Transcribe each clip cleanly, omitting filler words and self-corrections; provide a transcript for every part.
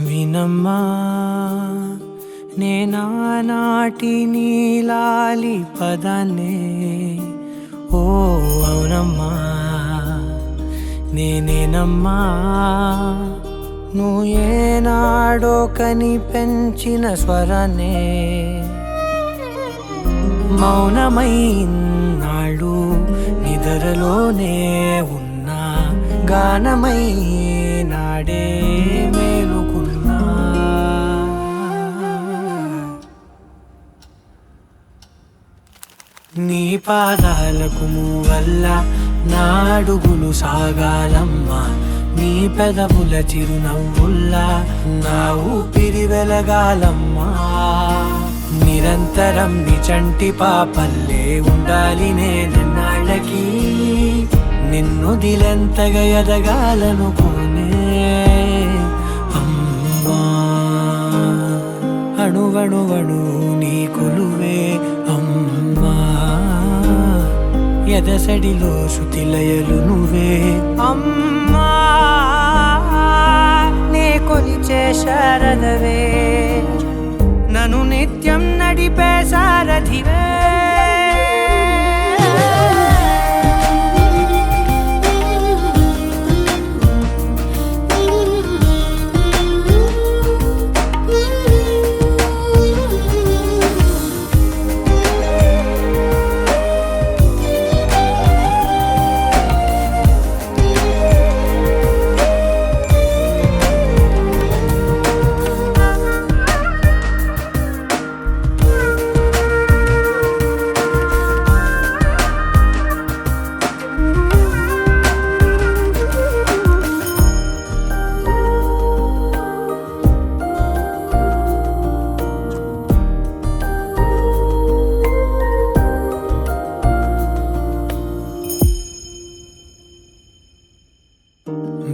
వినమ్మా నేనానాటి నీలాలి పదాన్నే ఓ అవునమ్మా నేనేనమ్మా నువ్వు ఏనాడో కని పెంచిన స్వరాన్నే మౌనమైనాడు నిద్రలోనే ఉన్నా గానమై నాడే మేలుకున్నా నీ పాదాలకు వల్ల నా అడుగులు సాగాలమ్మా నీ పెదవుల చిరునవ్వుల్లా నా ఊపిరి వెలగాలమ్మా నిరంతరం నీ చంటి పాపల్లే ఉండాలి నేనన్నాళ్ళకి నిన్ను దిలెంతగా ఎదగాలనుకోనే అమ్మా అణువణువణు నీ కొలువే అమ్మా ఎదసడిలో శృతిలయలు నువ్వే అమ్మా నే కొలిచే శారదవే నన్ను నిత్యం నడిపే సారథివే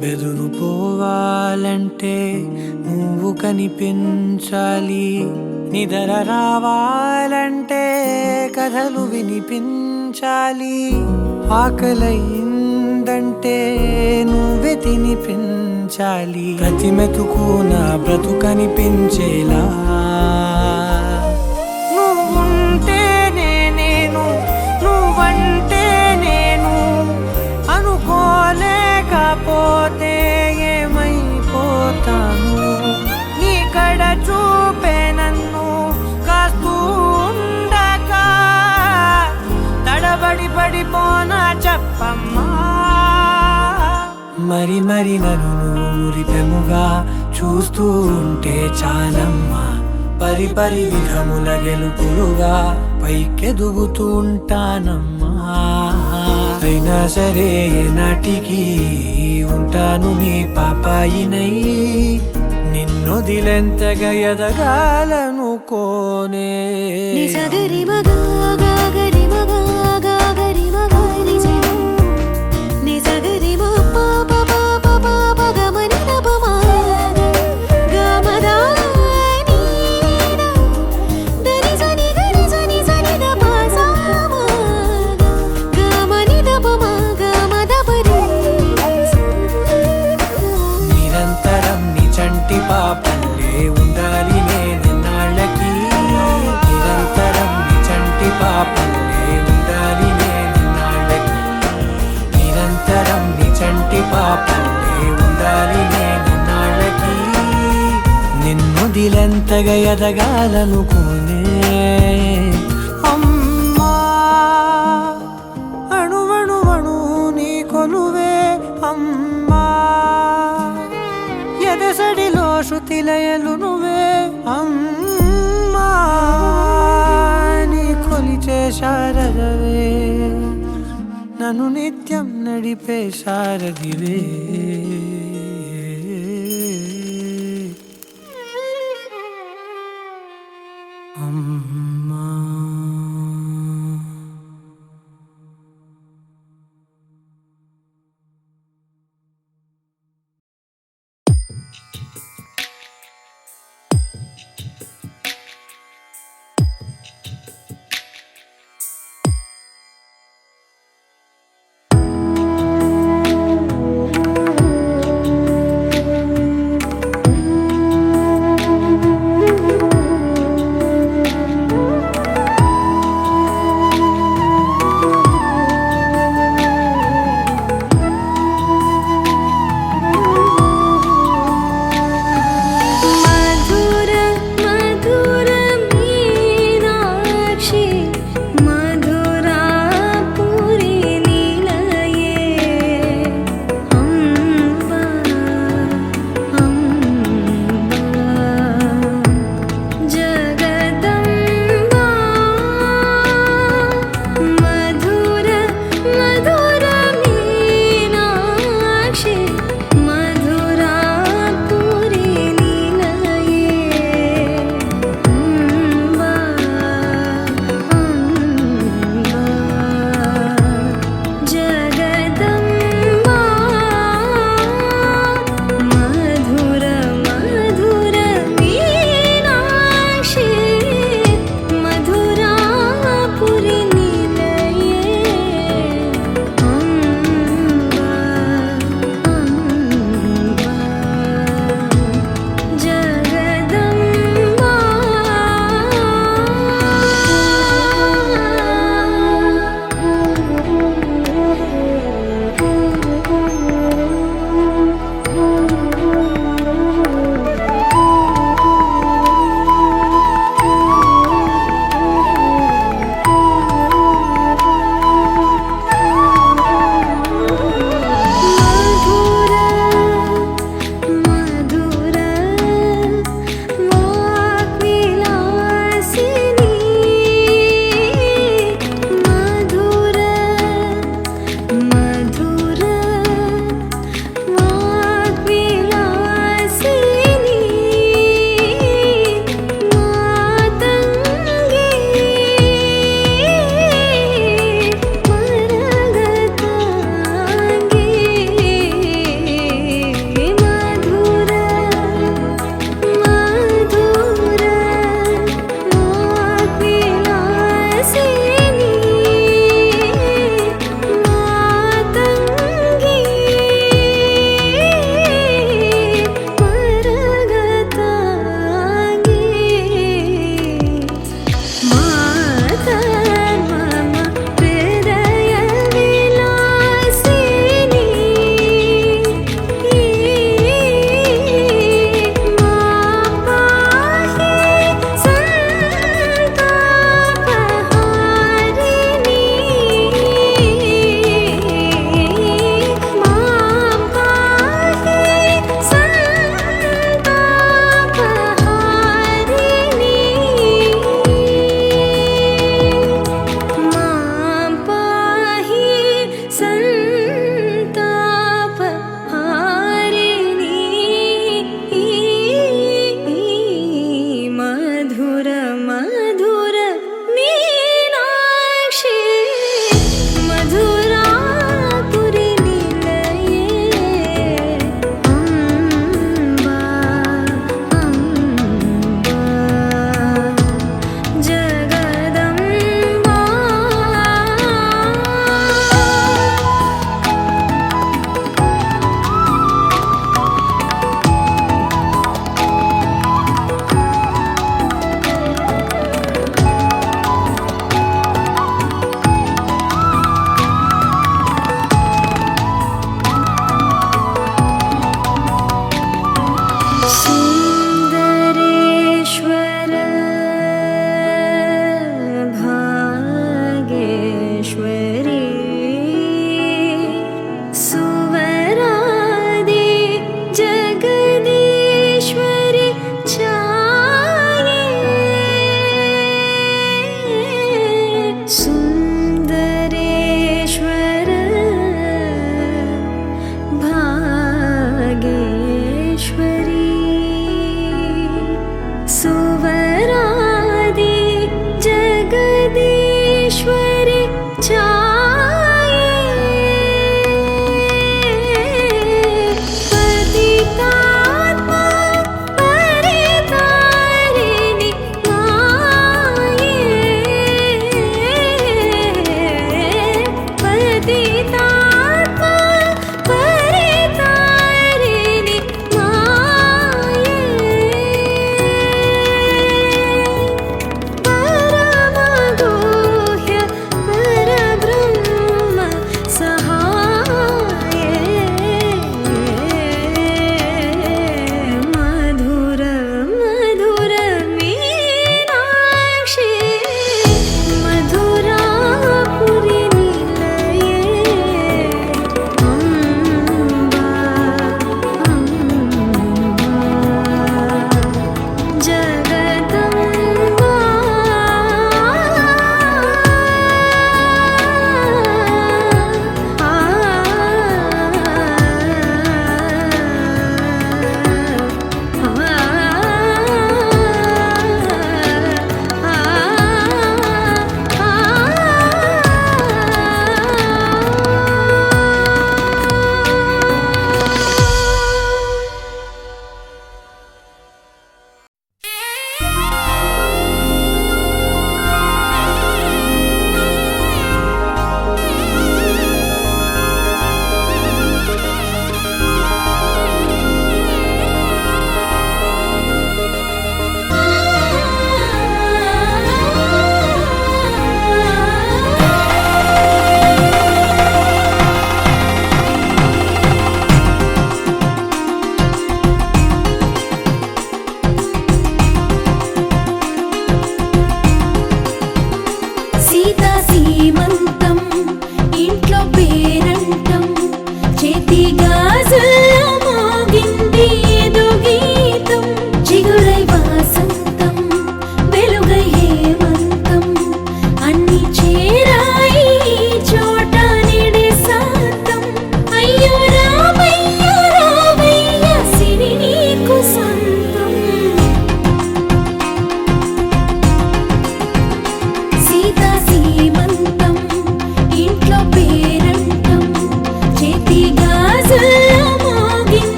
బెదురు పోవాలంటే నువ్వు కనిపించాలి నిద్ర రావాలంటే కథలు వినిపించాలి ఆకలైందంటే నువ్వే తినిపించాలి ప్రతి మెతుకు నా బ్రతుకనిపించేలా నువ్వుంటేనే నేను నువ్వంటే నేను అనుకోలేకపోతే ఏమైపోతాను నీ కడ చూపే నన్ను కాస్తూ ఉండక తడబడి పడిపోనా చెప్పమ్మా మరి మరి నన్ను ఊరిపెముగా చూస్తూ ఉంటే చాలమ్మా పరి పరి విధముల గెలుపులుగా పైకెదుగుతూ ఉంటానమ్మా అయినా సరే నాటికి ఉంటాను నీ పాపాయినై నిన్ను దిలెంతగా ఎదగాలనుకోనే నిజగరి మగా గరి మగా గరి మగా నిజగరి మా పాప పాప పాప గమని నపమా గమదా దరి జని గరి జని జని ద పాసమా గమని దపమా గమద పరి నిరంతరం నీ చంటి పాపల్లే ఉండాలి నేనన్నాళ్ళకి నిరంతరం నీ చంటి పాపల్లే ఉండాలి నేనన్నాళ్ళకి నిరంతరం నీ చంటి పాపల్లే ఉండాలి నేనన్నాళ్ళకి నిన్ను దిలెంతగా ఎదగాలనుకోనే అమ్మా అణువణువణు నీ కొలువే అమ్మా ఎదసడిలో శృతిలయలు నువ్వే అమ్మా నీ కొలిచే శారదవే నన్ను నిత్యం నడిపే సారథివే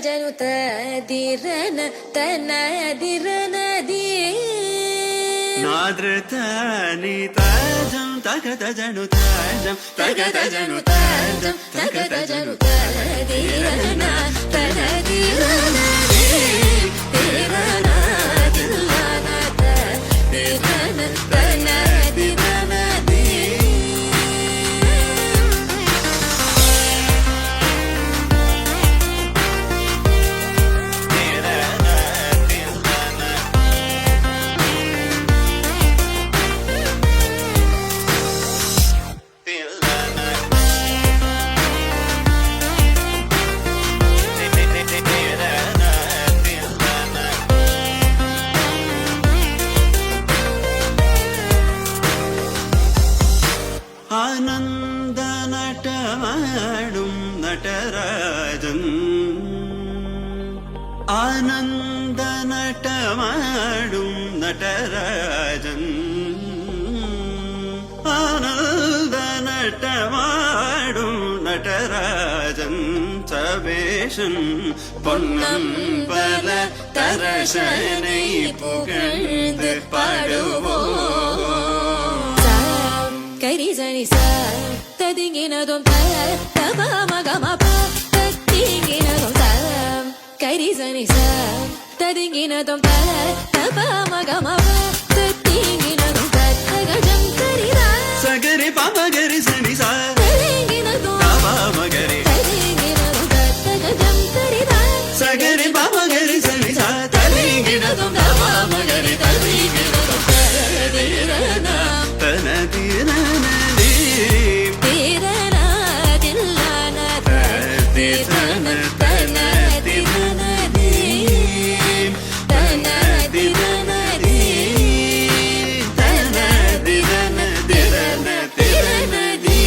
జను తదిరన తనదిరన ది నాదృత నితజం తగత జను తజం తగత జను తజం తగత జను తదిరన తనదిరన ది తిరన దిల్లన తదిరన తనదిరన ది ആനന്ദ നടമാടും നടരാജൻ ആനന്ദ നടമാടും നടരാജൻ ആനന്ദ നടമാടും നടരാജൻ സവേഷൻ പൊന്നമ്പല തരശனை പുകഴ്ந்து പാടുவோம் கரிசனி ததிங்கினதும் தபமகமப தத்திங்கினதும் கரிசனி ததிங்கினதும் தபமகமப தத்திங்கினதும் தகஜம் கரிதா சகரி பாமகரி சனி சா ததிங்கினதும் பாமகரி ததிங்கினதும் தகஜம் கரிதா சகரி பாமகரி சனி சா தலிங்கினதும் பாமகரி தலிங்கினதும் தனதிரன தனதிரனதி திரனா தில்லன திரன தனதிரனதி தனதிரனதி தனதிரன திரன திரனதி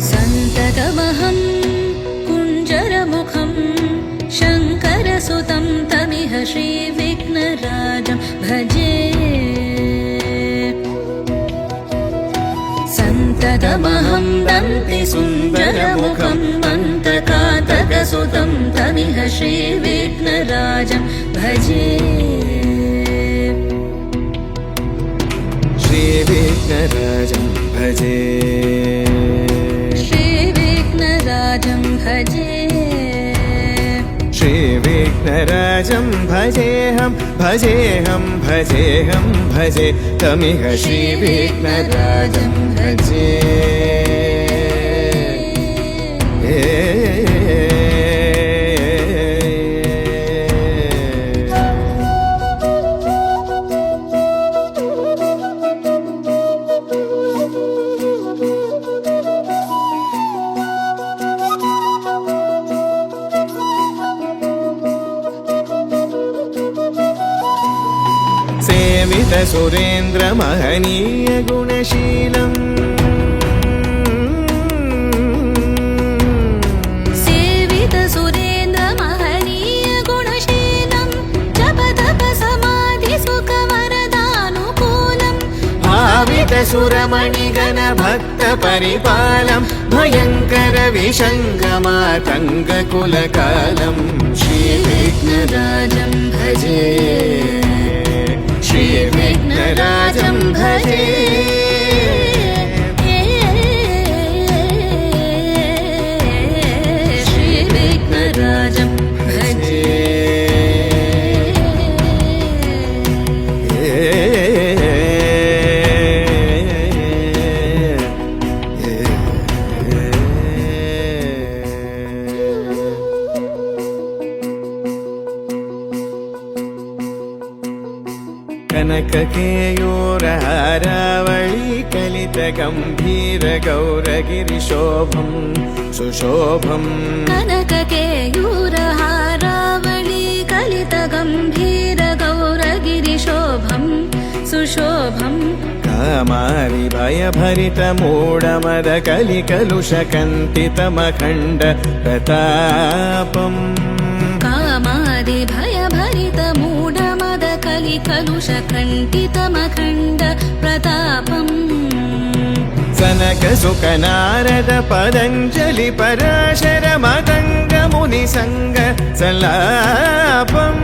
सन्ततमहं कुञ्जरमुखं शङ्करसुतं तमिह श्रीविघ्नराजं भजे सन्ततमहं दन्तिसुन्दरमुखं मन्तकातकसुतं तमिह श्रीविघ्नराजं भजे श्रीविघ्नराजं भजे श्रीविघ्नराजं भजे श्रीविघ्नराजं भजेऽहं भजेऽहं भजेऽहं भजे तमिह श्रीविघ्नराजं भजे सेवित सुरेन्द्र महनीय गुणशीलम् सेवित सुरेन्द्र महनीय गुणशीलं जप तप समाधि सुख वरदानुकूलम् भावित सुरमणिगण भक्त परिपालं भयङ्कर विशङ्गमातङ्ग कुलकालम् श्रीविघ्नराजं भजे श्रीविघ्नराजं भजे श्रीविघ्नराजं भजे गम्भीर गौरगिरिशोभं सुशोभम् कनककेयूरहारावळी कलित गम्भीर गौरगिरिशोभम् सुशोभम् कामारि भयभरित मूढमद कलिकलुषकन्तितमखण्ड प्रतापम् कामादि भयभरित मूढमद कलिकलुषकण्टितमखण्ड प्रतापम् सनक सुख नारद पतञ्जलि पराशर मतङ्ग मुनिसङ्ग सल्लापम्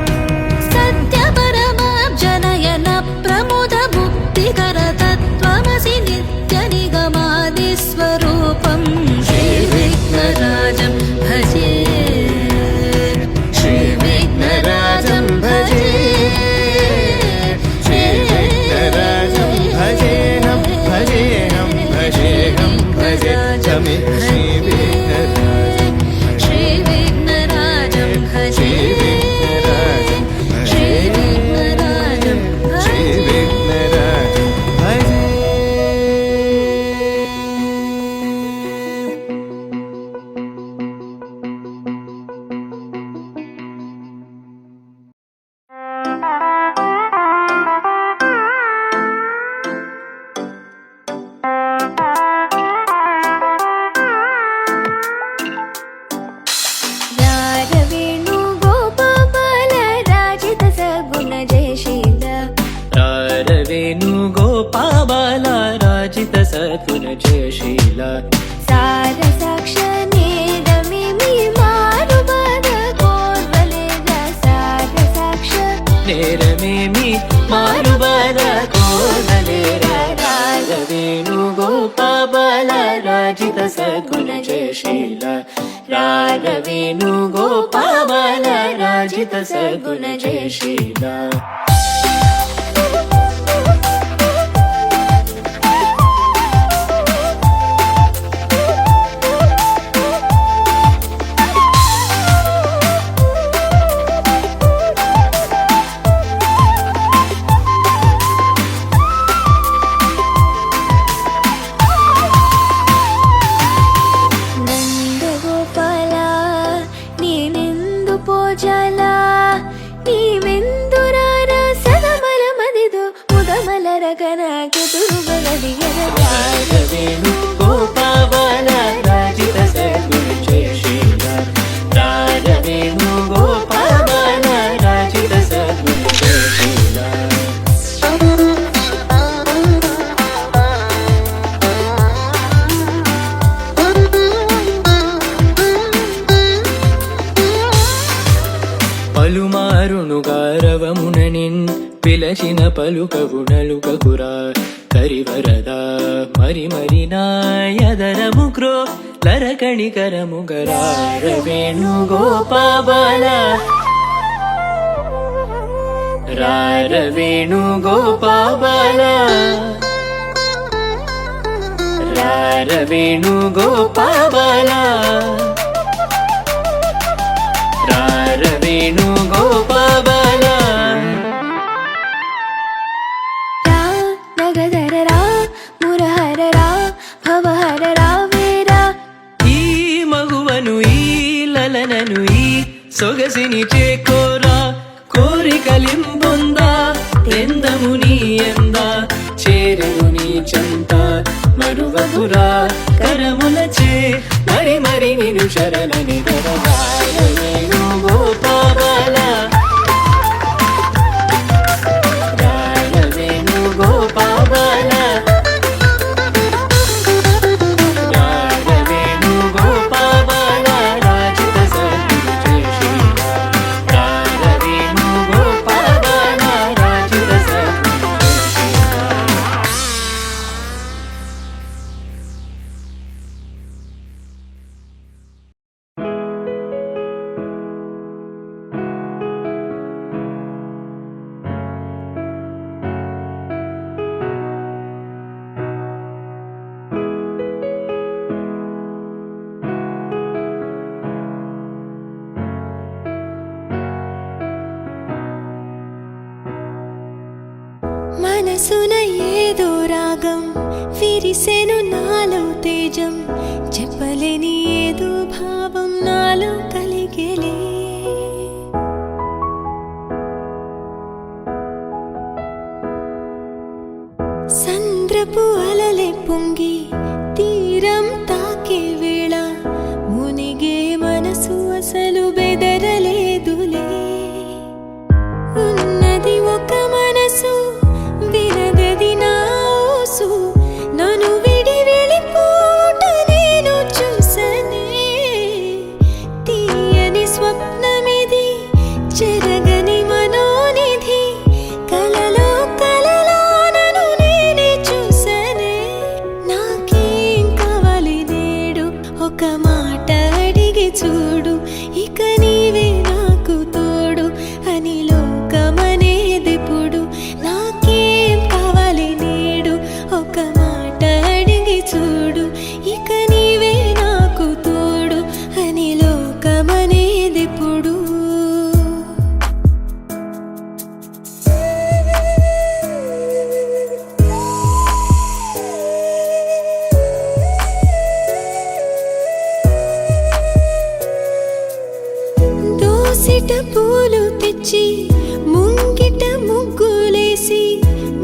सत्य परमाब्जनयन प्रमुद मुक्तिकर तत्त्वमसि नित्य निगमादिस्वरूपम् श्रीविघ्नराजं भजे श्रीविघ्नराजं भजे श्रीविघ्नराजं भजेऽहं भजेऽहं भजेऽहं भजेऽहं श्रीविघ्नराजं श्रीविघ्नराजं भजे श्रीविघ्नराजं श्रीविघ्नराजं भजे रारवेणुगोपाल राजित सद्गुण जयशील सार साक्षनेदमि मारुबद कोर्वलेद सार साक्ष नेरमेमि मारुबल कोदलेर रारवेणुगोपाल राजित सद्गुण जयशील रारवेणुगोपाल राजित सद्गुण जयशील रारवेणुगोपाल राजित सद्गुण जयशील रारवेणुगोपाल राजित सद्गुण जयशील పలుమారును గారవముననిన్ పిలచిన పలుకవునలుకకురా కరివరద మరి మరి నాయదరముక్రో లరకణికరముగరా రవేణుగోపాల రారవేణుగోపాల రారవేణుగోపాల రారవేణుగోపాల లలనను ఈ సొగసిని చేకోరా కోరికలింబొందా ఎందము నీ ఎంద చేరను నీ చంత మరువకురా కరములచే మరి మరి నిను శరణని గోపాల గోపాల విరిసెను నాలో తేజం చెప్పలేని ఏదో భావం నాలో కలిగేలే సంద్రపు అలలే పొంగి తీరం తాకే వేళ మునిగే మనసు అసలు బెదరలేదులే ఉన్నది ఒక మనసు వినదది నా ఊసు నన్ను విడి వెళ్ళిపోట నేను చూసనే తీయని స్వప్నమిది చెరగని మనోనిధి కలలో కలలో నన్ను నేనే చూసనే నాకేం కావాలి నేడు ఒక మాట అడిగి చూడు ఇక నీవే నాకు తోడు అని లోకమనేదిప్పుడు నాకేం కావాలి నేడు ఒక మాట అడిగి చూడు ఇక నీవే నాకు తోడు అని లోకమనేదిప్పుడు దోసిట పూలు తెచ్చి ముంగిట ముగ్గులేసి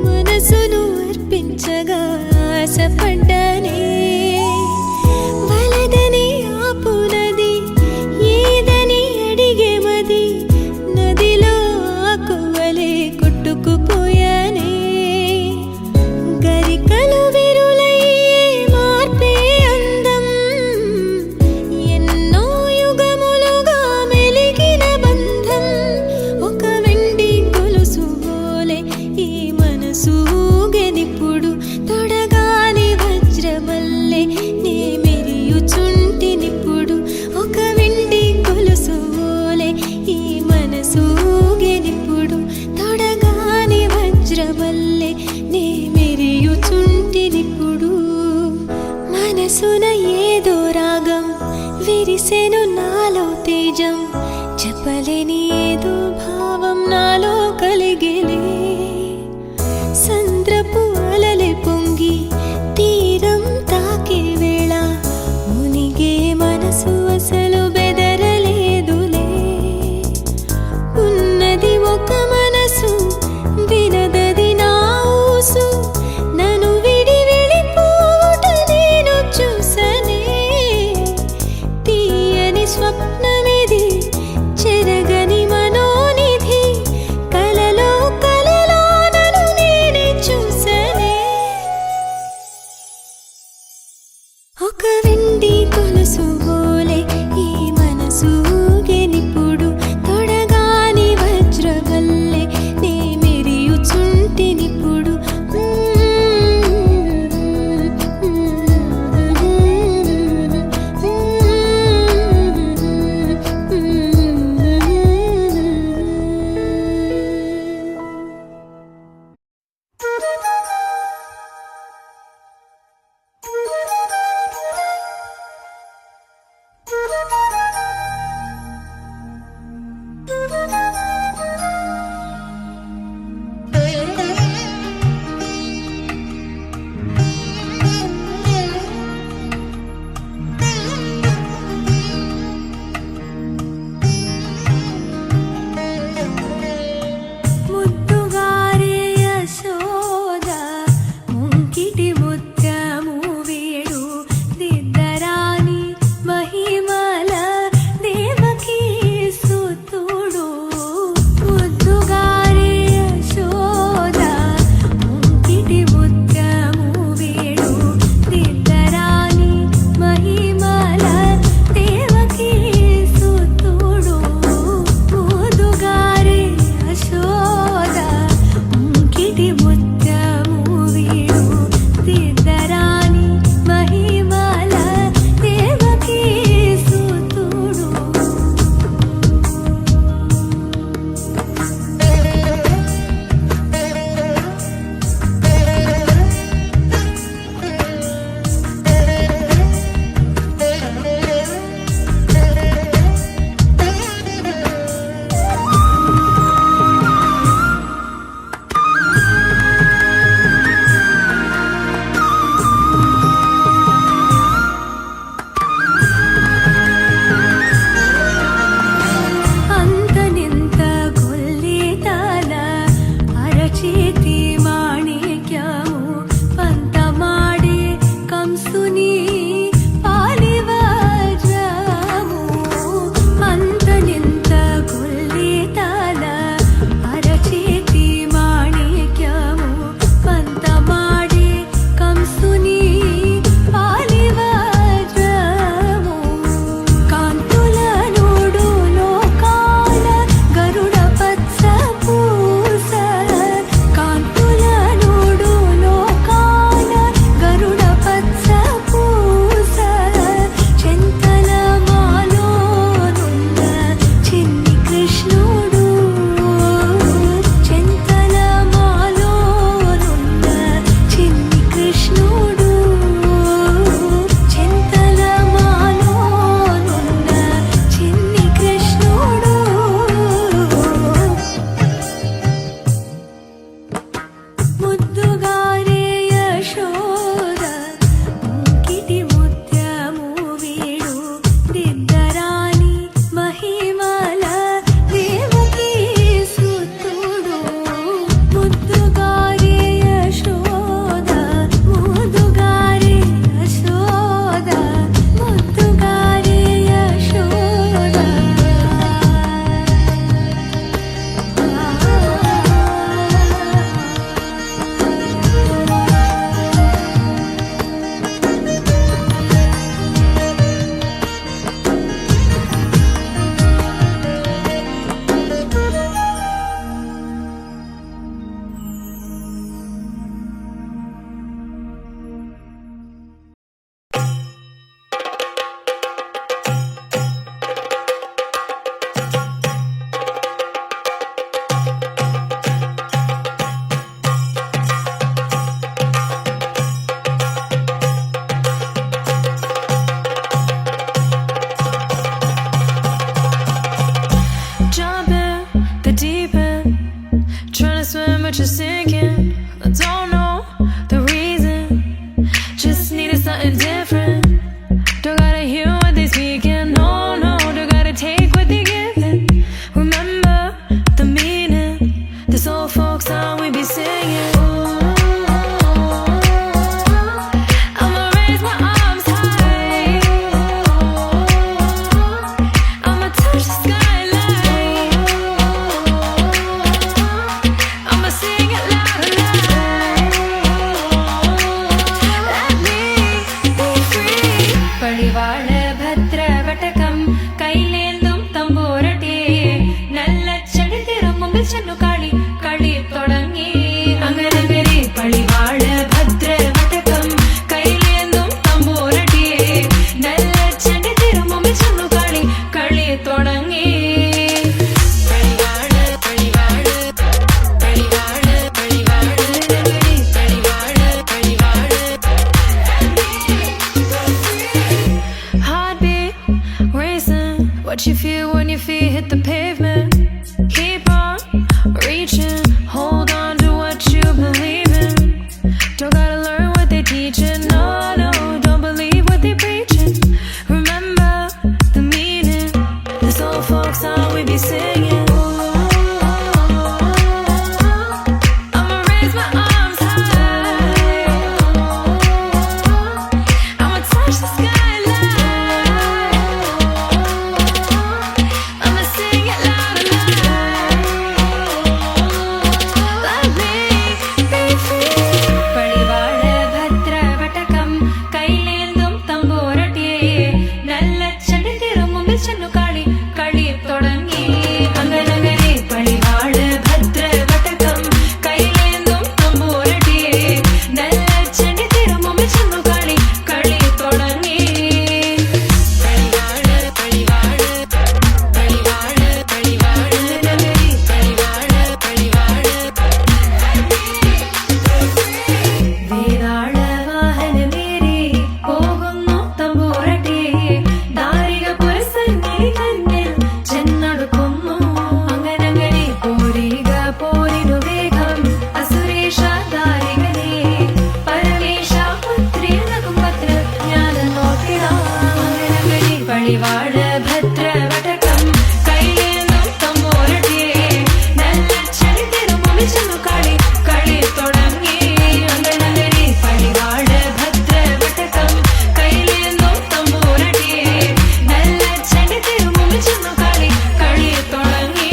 మనసును అర్పించగా ఆశపడ్డానే వలదని ఆపునది ఏదని అడిగే మది నదిలో ఆకువలే కొట్టుకుపోయానే గరికలు విరులయ్యే మార్పే అందం ఎన్నో యుగములుగా మెలిగిన బంధం ఒక వెండి గొలుసు పోలే ఈ మనసు ఊగెనిప్పుడు తొడగాని వజ్రమల్లె నే మెరియుచుంటినిప్పుడు ఒక వెండి గొలుసు పోలే ఈ మనసు ఊగెనిప్పుడు తొడగాని వజ్రమల్లె నే మెరియుచుంటినిప్పుడు మనసున ఏదో రాగం విరిసెను నాలో తేజం చెప్పలేని ఏదో భావం నాలో కలిగేలే సంద్రపు అలలే పొంగి తీరం తాకే వేళ మునిగే మనసు అసలు బెదరలేదులే ఉన్నది ఒక మనసు వినదది నా ఊసు నన్ను విడి వెళ్ళిపోట నేను చూసనే తీయని స్వప్నమిది చెరగని మనోనిధి something different. Don't gotta hear what they speaking, no, no. Don't gotta take what they giving. Remember the meaning, this old folk song we be singing. I'ma raise my arms high. I'ma touch the skyline. I'ma sing it loud and loud. Let me be free. பழிவாழ பத்ர வட்டகம் கையிலேந்தும் தம்போரட்டே நல்ல செடி திரும்பும் சென்னு காளி களி தொடங்கி அங்கனங்கரே பழிவாழ பத்ர வட்டகம் கையிலேந்தும் தம்போரட்டே நல்ல செடி திரும்பும் சென்னு காளி களி தொடங்கி பழிவாழ பழிவாழ பழிவாழ பழிவாழ பழிவாழ பழிவாழ Heartbeat racing, what you feel when your feet hit the pavement. Keep on reaching, hold on to what you believe in. Don't gotta learn what they teaching, no, no, don't believe what they preaching. Remember the meaning, this old folk song we be singing. I'ma raise my arms high. I'ma touch the skyline. I'ma sing it loud and loud. Let me be free. பழிவாழ பத்ர வட்டகம் கையிலேந்தும் தம்போரட்டே நல்ல செடி திரும்பும் சென்னு காளி களி தொடங்கி அங்கனங்கரே பழிவாழ பத்ர வட்டகம் கையிலேந்தும் தம்போரட்டே நல்ல செடி திரும்பும் சென்னு காளி களி தொடங்கி பழிவாழ பழிவாழ பழிவாழ பழிவாழ நகரி பழிவாழ பழிவாழ വേതാള വാഹനമേറി പോകുന്നു തമ്പുരട്ടി ദാരിക പുരസന്നിധി കണ്ണിൽ ചെന്നടുക്കുന്നു അങ്ങനങ്ങനെ പോരിക പോരിനു വേഗം അസുരേഷ ദാരികനെ പരമേശ പുത്രി നകുംപത്ര ജ്ഞാന നോക്കിടാ അങ്ങനങ്ങനെ പഴിവാഴ ഭദ്ര വടകം കൈലേന്തും തമ്പുരട്ടി നല്ല ചെടി തിരുമ്പും ചെന്നു കളി കളി തുടങ്ങി അങ്കനങ്കരി പഴിവാഴ ഭദ്ര വടകം കൈലേന്തും തമ്പുരട്ടി നല്ല ചെടി തിരുമ്പും ചെന്നു കളി കളി തുടങ്ങി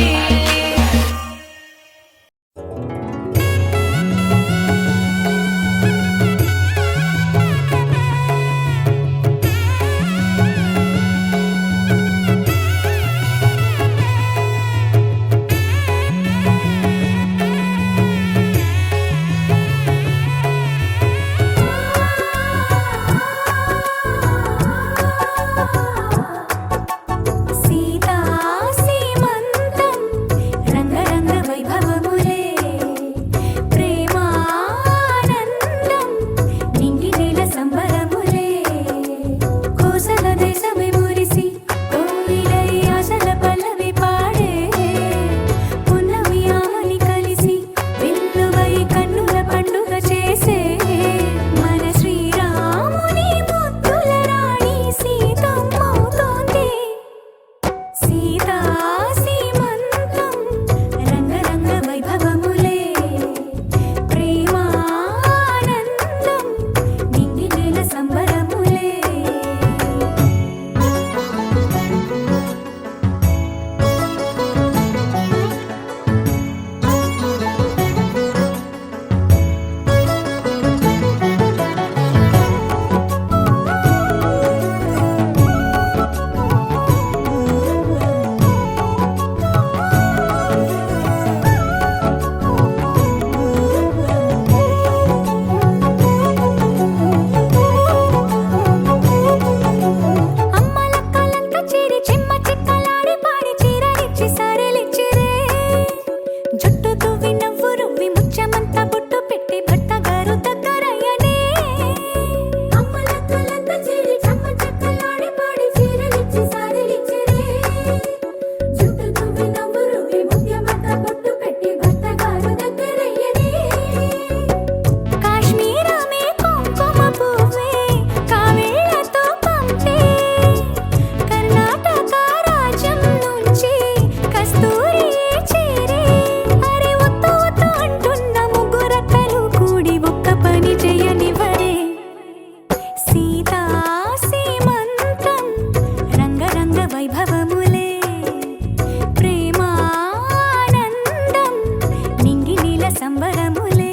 సీతా సీమంతం రంగరంగ వైభవములే ప్రేమానందం నింగి నీల సంబరములే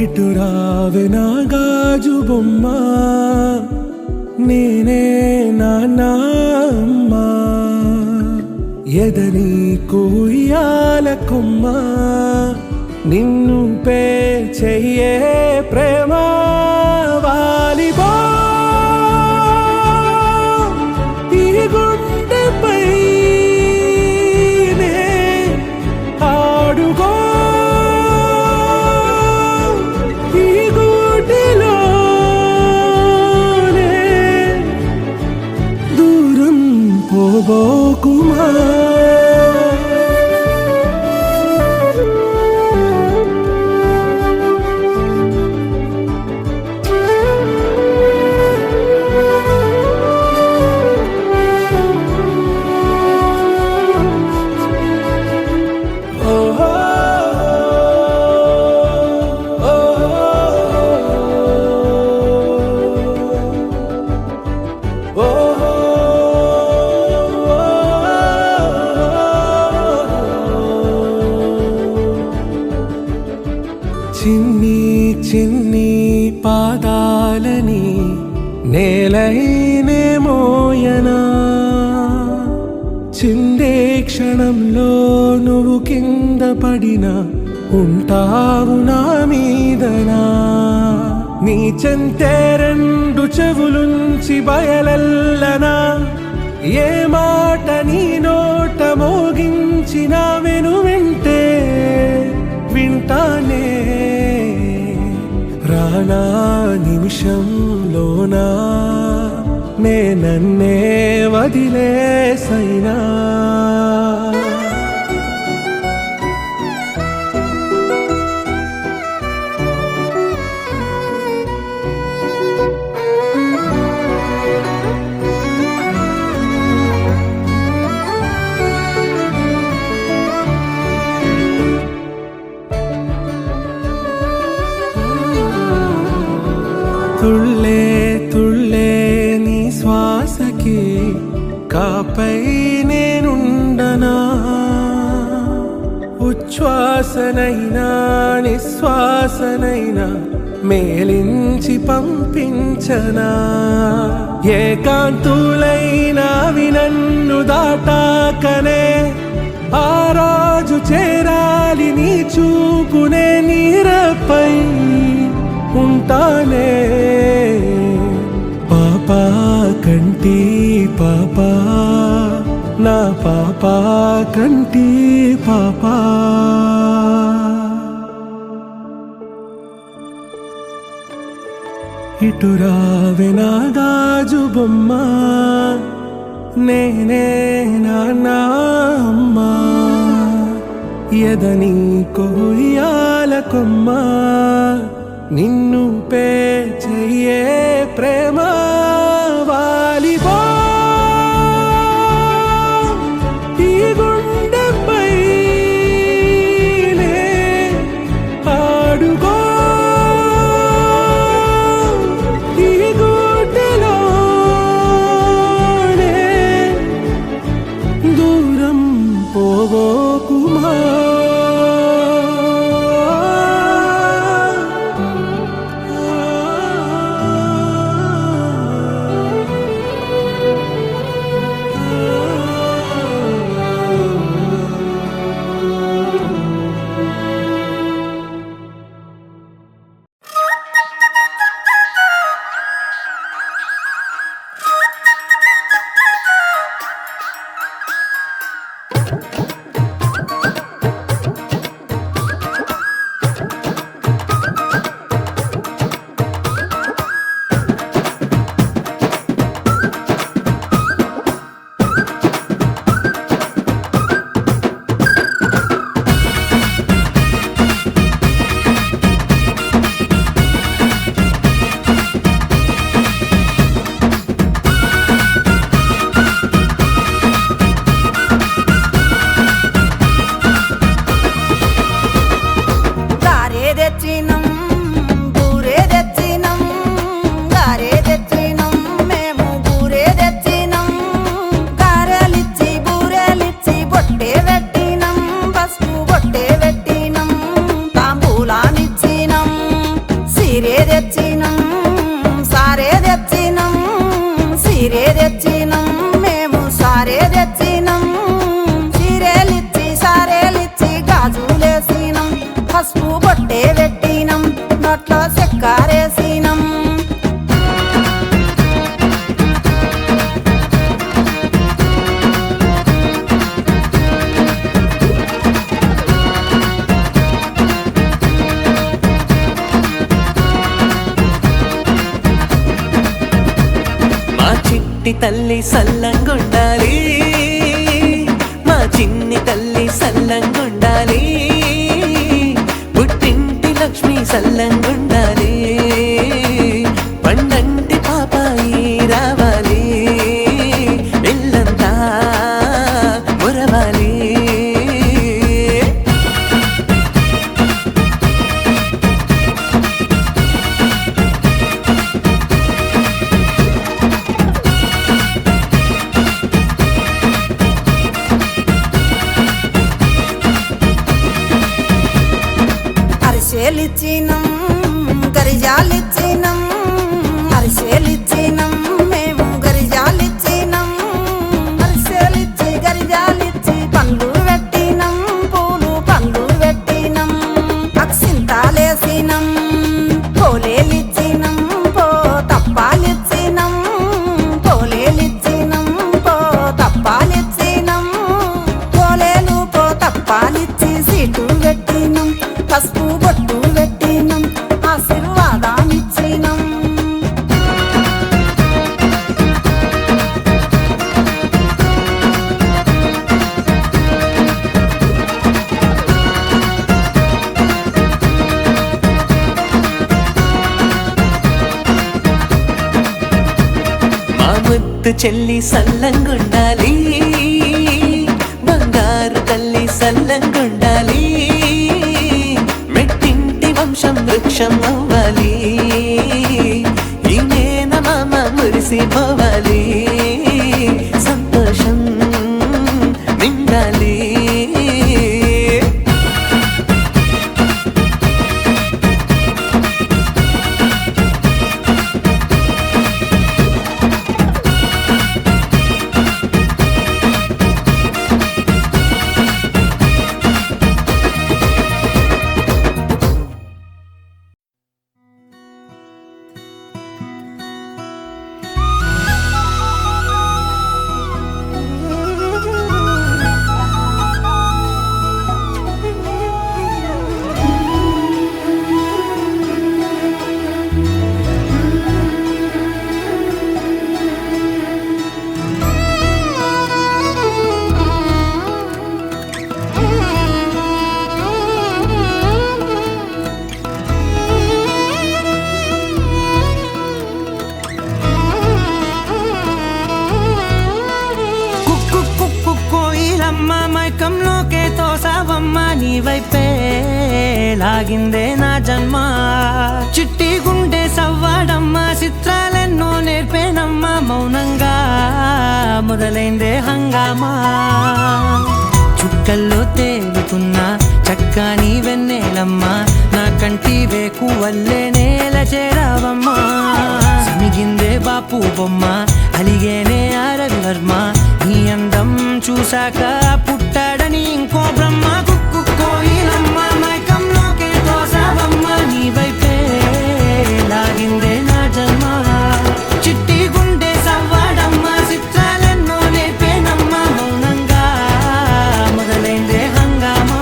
ఇటు రావే నా గాజు బొమ్మ నేనే నాన్నమ్మ ఎదని కొయ్యాల కొమ్మ నిన్ను పే చెయ్యే ప్రేమ వాలిబా ఈ గుండెపై నే ఆడుగో పోబోకుమా చిన్ని చిన్ని పాదాలని నేలైనే మోయనా చిందే క్షణంలో నువ్వు కింద పడినా ఉంటావు నా మీదనా నీ చెంతే రెండు చెవులుంచి బయలెల్లనా ఏ మాట నీ నోట మోగించిన వెను వింటే వింటానే రానా నిమిషంలోనా నే నన్నే వదిలేసైనా తుళ్ళే తుళ్ళే నీ శ్వాసకి కాపై నేనుండనా ఉచ్ఛ్వాసనైనా నిశ్వాసనైనా మేలించి పంపించనా ఏకాంతులైనవి నన్ను దాటాకనే ఆ రోజు చేరాలి నీ చూపునే నీరపై ఉంటానే పాపా కంటి పాపా నా పాపా కంటి పాపా ఇటురావే నా గాజు బొమ్మ నేనే నాన్న అమ్మా ఎదని కొయ్యాల కొమ్మ నిన్ను పే చెయ్యే ప్రేమ వాలిబో ఈ గుండెపై ఆడుగో ఈ గుడ్డలోనే దూరం పోవోకుమా తల్లి సల్లంగుండాలి మా చిన్ని తల్లి సల్లంగుండాలి పుట్టింటి లక్ష్మి సల్లంగుండాలి పండంటి పాపాయి రావాలి ఇల్లంతా మురవాలి అరిసెలిచ్చినం గరిజాలిచ్చినం అరిసెలిచ్చినం మేము గరిజాలిచ్చినం అరిసెలిచ్చి గరిజాలిచ్చి పండ్లు పెట్టినం పూలు పండ్లు పెట్టినం అక్సింతాలేసినం పోలేలిచ్చినం పో తప్పాలిచ్చినం పోలేలిచ్చినం పో తప్పాలిచ్చినం పోలేలు పో తప్పాలిచ్చి సీటు పెట్టినం పసుపు బొట్టు పెట్టినం ఆశీర్వాదాన్నిచ్చినం మా ముద్దు చెల్లి సల్లంగుండాలి బంగారు తల్లి సల్లంగుండాలి మెట్టింటి వంశం వృక్షం అవ్వాలి మురిసిపోవాలి సంతోషం నిండాలి మైకంలోకే తోసావమ్మ నీ వైపే లాగిందే నా జన్మ చిట్టి గుండె సవ్వాడమ్మ చిత్రాలెన్నో నేర్పేనమ్మ మౌనంగా మొదలైందే హంగామా చుక్కల్లో తేలుతున్న చక్కని వెన్నెలమ్మ నా కంటి వేకు వల్లే నేల చేరావమ్మా సమిగిందే బాపు బొమ్మ అలిగేనే రవివర్మ నీ అందం చూశాక పుట్టాడని ఇంకో బ్రహ్మ కుక్కు కోయిలమ్మ మైకంలోకే తోసావమ్మ నీ వైపే లాగిందే నా జన్మ చిట్టి గుండె సవ్వాడమ్మ చిత్రాలెన్నో నేర్పేనమ్మ మౌనంగా మొదలైందే హంగామా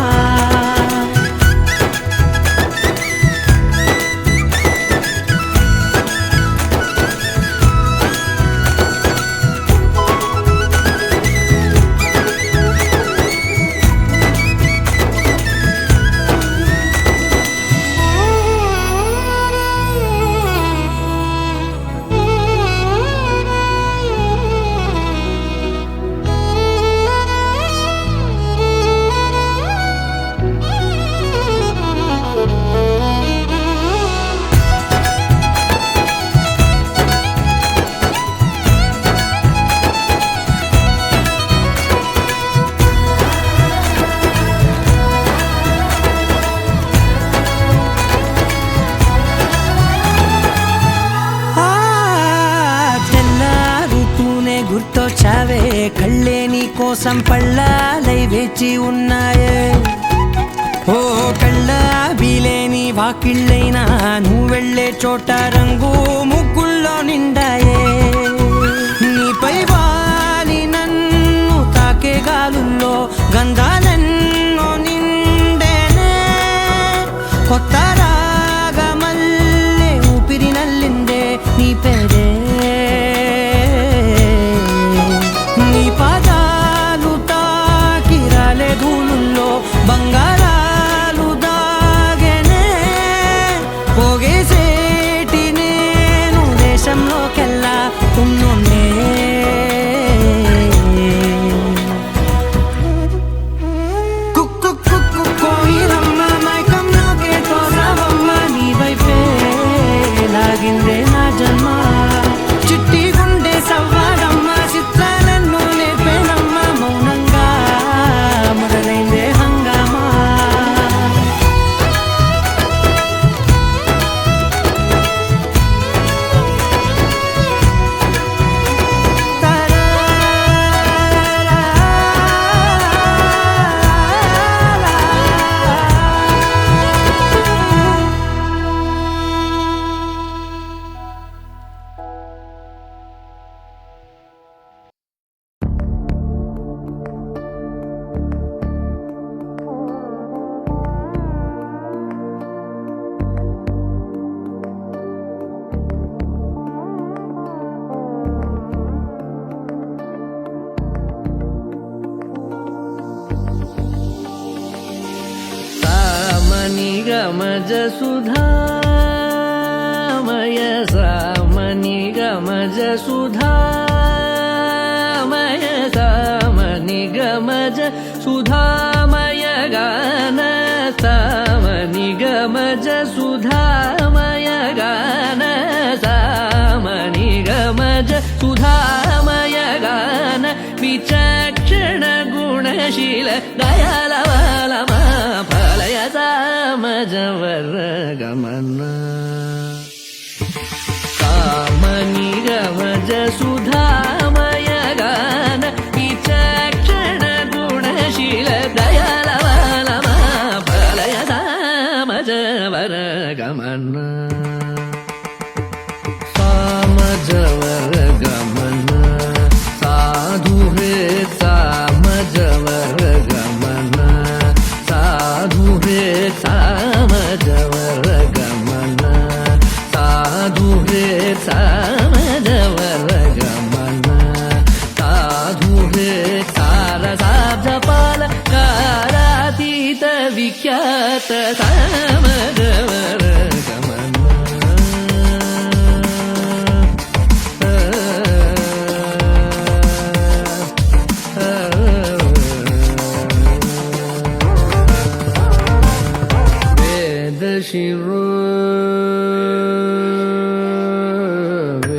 గుర్తొచ్చావే కళ్ళే నీ కోసం పళ్ళాలై వేచి ఉన్నాయే ఓ కళ్ళ బీలేని వాకిళ్ళైనా నువ్వు వెళ్ళే చోట రంగు ముగ్గుల్లో నిండాయే నీపై వాలి నన్ను తాకే గాలుల్లో గంధాలెన్నో నిండేనే కొత్త రాగమల్లే ఊపిరి నల్లిందే నీ పేరే పాదాలు తాకిరాలే ధూళుల్లో బంగారాలు దాగెనే పోగేసేటి నేను దేశంలోకెల్లా ఉన్నోనే కుక్కు కుక్కు కోయిలమ్మ మైకంలోకే తోసావమ్మ నీ వైపే లాగిందే నా జన్మ చిట్టి గుండె సవ్వాడమ్మ చిత్రాలెన్నో నేర్పేనమ్మ మౌనంగా మొదలైందే హంగామా గమజ సుధామయ సామని గమజ సుధామయ సామని గమజ సుధామయ గాన సామని గమజ సుధామయ గాన సామని గమజ నిగమజ సుధామయ గాన విచక్షణ గుణశీల దయాలవలమా ఫలయ సామజ వర్గమన కామనిగమజ సుధామయ గాన విచక్షణ గుణశీల దయాలవలమా ఫలయ సామజ వర్గమన సామజ వర్గమన సాధు హే సామజ వర్గమన సాధు హే సామజ వర్గమన సాధు హే సామజ వర్గమన సాధు హే సారసాబ్జ పాల కారాతీత విఖ్యాత సామజ వర్గమన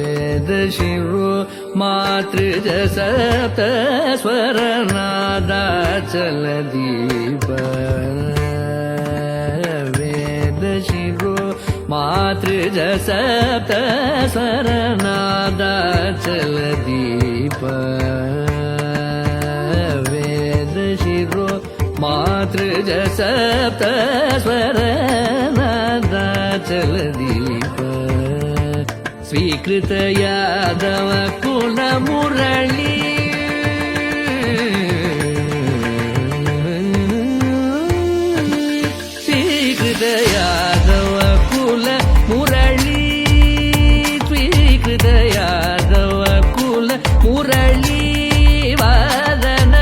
वेदशिरो मातृज सप्त स्वरनादाचल दीप वेदशिरो मातृज सप्त स्वरनादाचल दीप वेदशिरो मातृज सप्त स्वरनादाचल दीप स्वीकृत यादव कुल मुरली स्वीकृत यादव कुल मुरली स्वीकृत यादव कुल मुरली वादन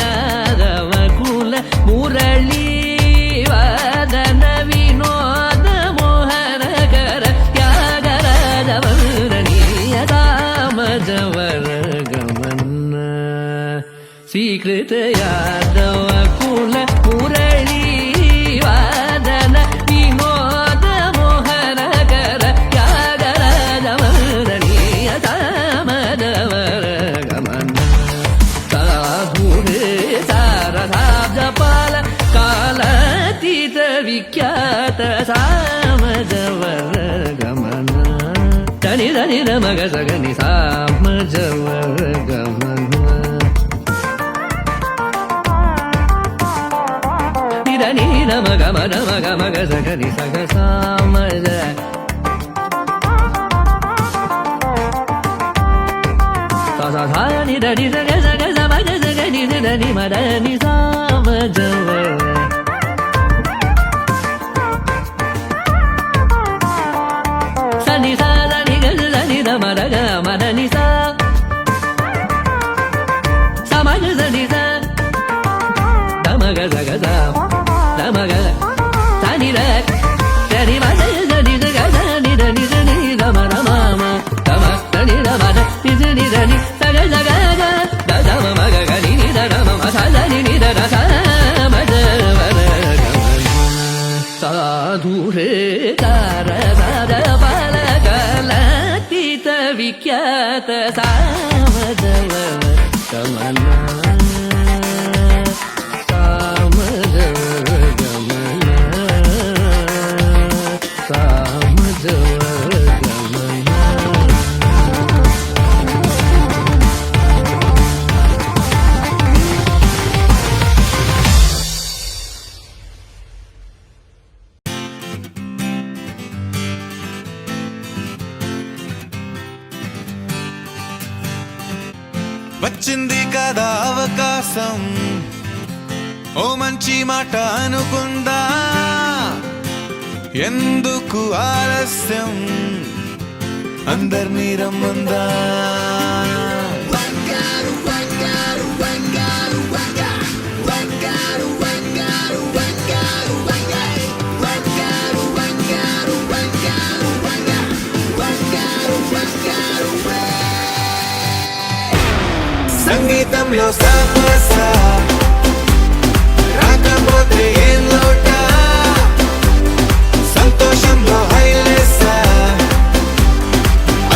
यादव कुल मुरली वादन विनोद मोहन कर यागराज वर्णनीय सामज वर्गमन स्वीकृत यादव कुल मुरली वादन विनोद मोहन कर यागराज वर्णनीय सामज वर्गमन साधु रे सारसाब्ज पाल कालातीत विख्यात सामज वर्गमन धनि धनि मग सगनि सामज वर्गमन धनि मग मग सगनि सग सामज सा सा नि धनि सग सग समज सगनि धनि मदनि सामज सनि सा नि ग नि ध म ग मदनि सा समज सनि सा ध म ग स ग सा ध म ग सा नि ध नि म ध नि ध ग ध नि ध नि ध नि ध म ध म म ध म ध नि ध म ध नि ध नि ध नि स ग स ग ग ध ध म म ग ग नि नि ध ध म म सा ध नि नि ध ध सा म ध वर्गमन साधु रे तारसाद पाल कालातीत विख्यात सामज वर्गमन सामज वर्गमन सामज वर्गमन వచ్చింది కదా అవకాశం ఓ మంచి మాట అనుకుందా ఎందుకు ఆలస్యం అందర్నీ రమ్మందా సంగీతంలో సమస్య రాకపోతే ఏం లోట సంతోషంలో హైలెస్స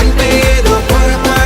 అంటే ఏదో పొరపాట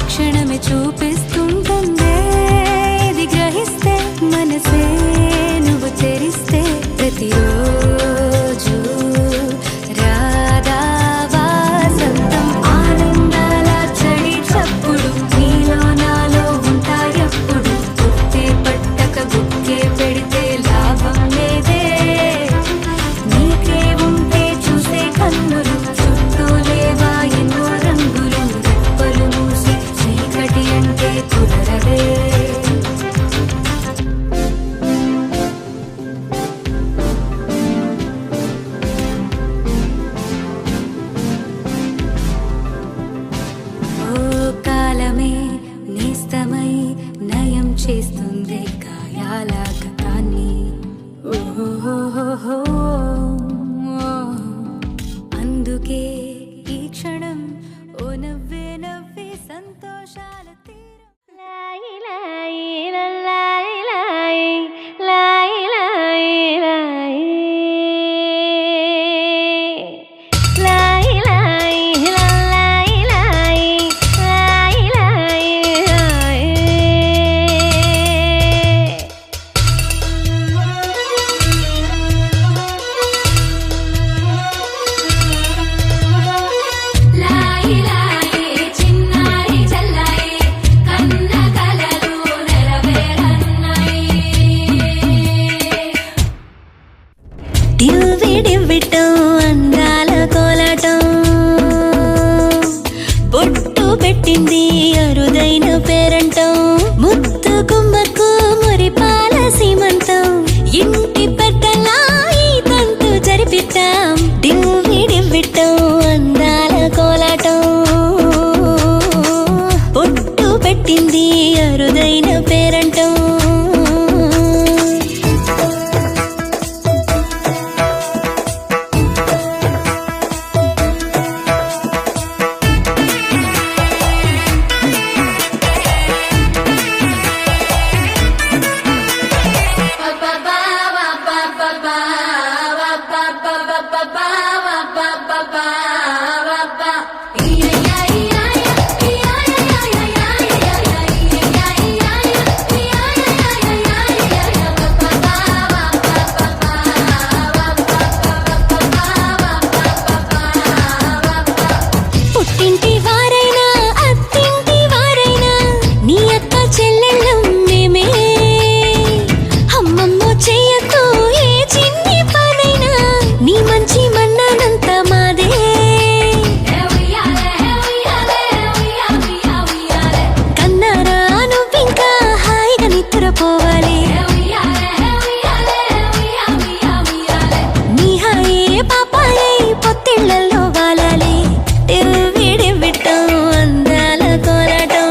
క్షణమే చూపిస్తుంటుందే ఇది గ్రహిస్తే మనసే నువ్వు తెరిస్తే ప్రతిరోజు రాధా వాసంతం ఆనందాల చడి చప్పుడు నీలో నాలో ఉంటాయప్పుడు గుర్తే పట్టక గుక్కే పెడితే లాభం లేదే నీకే ఉంటే చూసే కన్నులు చుట్టూ లేవా ఎన్నో రంగులు రెప్పలు మూసి చీకటి అంటే కుదరదే ఓ కాలమే నేస్తమై నయం చేస్తుంది గాయాల గతాన్ని ఓహో అందుకే ఈ క్షణం ఓ నవ్వే నవ్వే సంతోషాల చిన్నారి చల్లాయి కన్న కలలు నెరవేరన్నాయి డివ్విడివ్విటం అందాల కోలాటం బొట్టు పెట్టింది అరుదైన పేరంటం ముత్తు గుమ్మకు మురిపాల సీమంతం ఇంటి పెద్దలా ఈ తంతు జరిపిద్దాం డివ్విడివ్విటం అందాల కోలాటం బొట్టు పెట్టింది అరుదైన పేరంటం పుట్టింటి వారైనా అత్తింటి వారైనా నీ అక్క చెల్లెళ్ళం మేమే అమ్మమ్మో చెయ్యకు ఏ చిన్ని పనైనా నీ మంచి మన్నానంత మాదే కన్నారా నువ్వింకా హాయిగా నిద్రపోవాలి నీ హాయే పాపాయే పొత్తిళ్లలో వాలాలి డివ్విడివ్విటం అందాల కోలాటం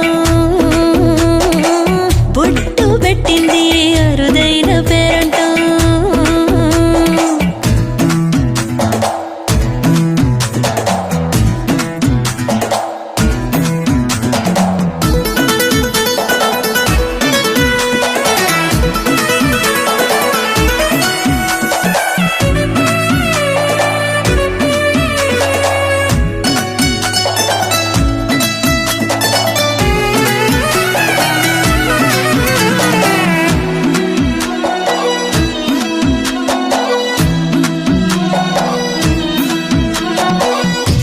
బొట్టు పెట్టింది అరుదైన పేరంటం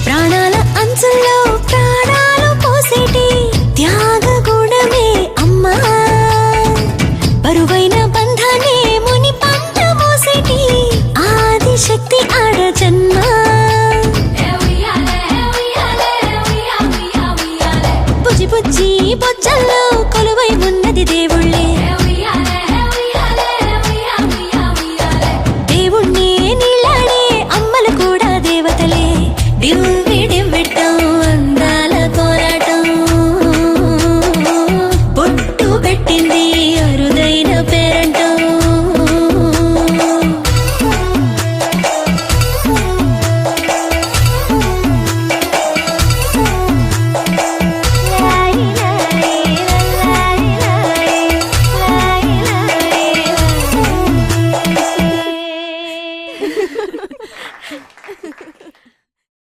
ప్రాణాల అంచుల్లో ప్రాణాలు పోసేటి త్యాగ గుణమే అమ్మా బరువైన బంధాన్ని ముని పంట మోసేటి ఆదిశక్తి ఆడ జన్మ బుజ్జి బుజ్జి బొజ్జల్లో కొలువై ఉన్నది దేవుళ్ళే దేవుణ్ణి నీళ్ళాడే అమ్మలు కూడా దేవతలే డివ్విడివ్విటం అందాల కోలాటం బొట్టు పెట్టింది అరుదైన పేరంటం